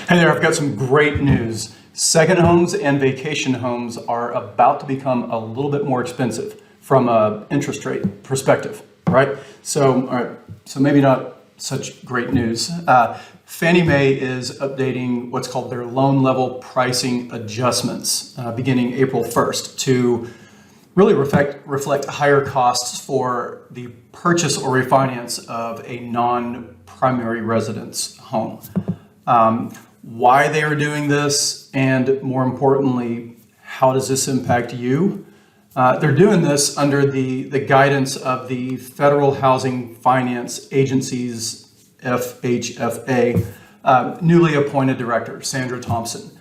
Hey there, I've got some great news. Second homes and vacation homes are about to become a little bit more expensive from an interest rate perspective, right? So maybe not such great news. Fannie Mae is updating what's called their loan level pricing adjustments beginning April 1st to really reflect higher costs for the purchase or refinance of a non-primary residence home. Why they are doing this, and more importantly, how does this impact you? They're doing this under the guidance of the Federal Housing Finance Agency's FHFA newly appointed director, Sandra Thompson.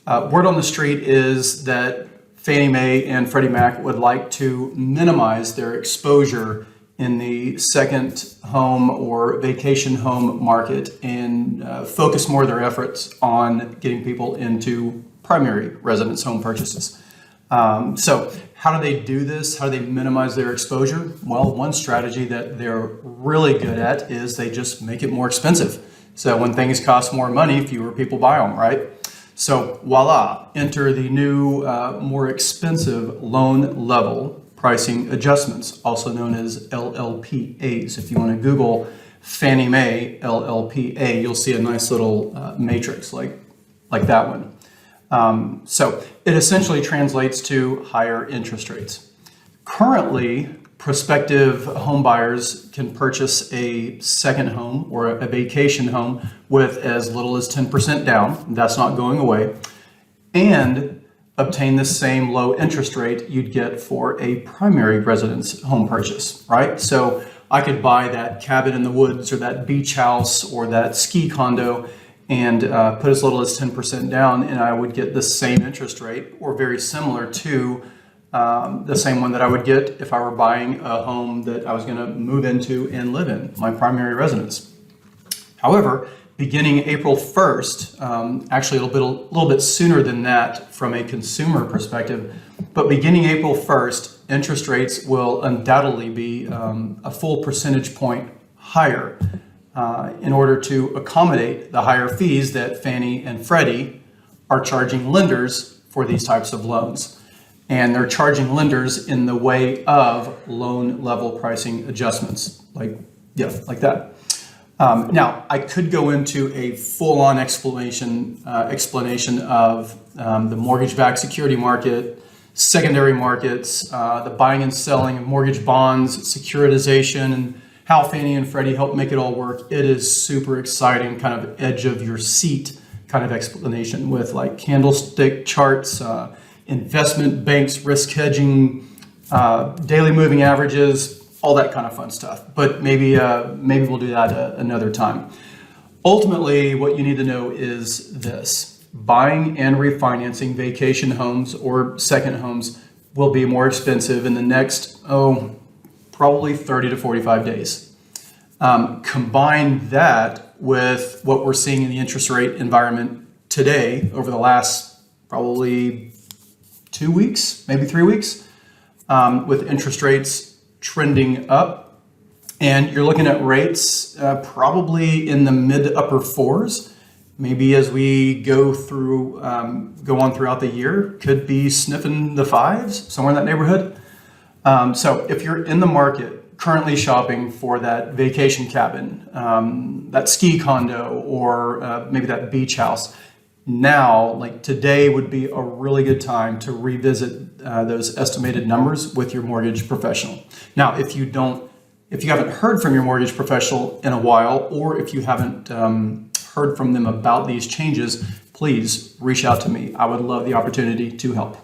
Word on the street is that Fannie Mae and Freddie Mac would like to minimize their exposure in the second home or vacation home market and focus more of their efforts on getting people into primary residence home purchases. So how do they do this? How do they minimize their exposure? Well, one strategy that they're really good at is they just make it more expensive. So when things cost more money, fewer people buy them, right? So voila, enter the new, more expensive loan level pricing adjustments, also known as LLPAs. If you want to Google Fannie Mae LLPA, you'll see a nice little matrix like that one. So it essentially translates to higher interest rates. Currently, prospective home buyers can purchase a second home or a vacation home with as little as 10% down. That's not going away. And obtain the same low interest rate you'd get for a primary residence home purchase, right? So I could buy that cabin in the woods or that beach house or that ski condo and put as little as 10% down, and I would get the same interest rate or very similar to the same one that I would get if I were buying a home that I was going to move into and live in, my primary residence. However, beginning April 1st, actually a little bit sooner than that from a consumer perspective, but beginning April 1st, interest rates will undoubtedly be a full percentage point higher in order to accommodate the higher fees that Fannie and Freddie are charging lenders for these types of loans. And they're charging lenders in the way of loan level pricing adjustments, like that. Now, I could go into a full-on explanation of the mortgage-backed security market, secondary markets, the buying and selling of mortgage bonds, securitization, and how Fannie and Freddie help make it all work. It is super exciting, kind of edge of your seat kind of explanation with like candlestick charts, investment banks, risk hedging, daily moving averages, all that kind of fun stuff. But maybe we'll do that another time. Ultimately, what you need to know is this: buying and refinancing vacation homes or second homes will be more expensive in the next, probably 30 to 45 days. Combine that with what we're seeing in the interest rate environment today over the last probably 2 weeks, maybe 3 weeks, with interest rates trending up, and you're looking at rates probably in the mid to upper fours. Maybe as we go on throughout the year, could be sniffing the fives, somewhere in that neighborhood. So if you're in the market currently shopping for that vacation cabin, that ski condo, or maybe that beach house, now, like today, would be a really good time to revisit those estimated numbers with your mortgage professional. Now, if you haven't heard from your mortgage professional in a while, or if you haven't heard from them about these changes, please reach out to me. I would love the opportunity to help.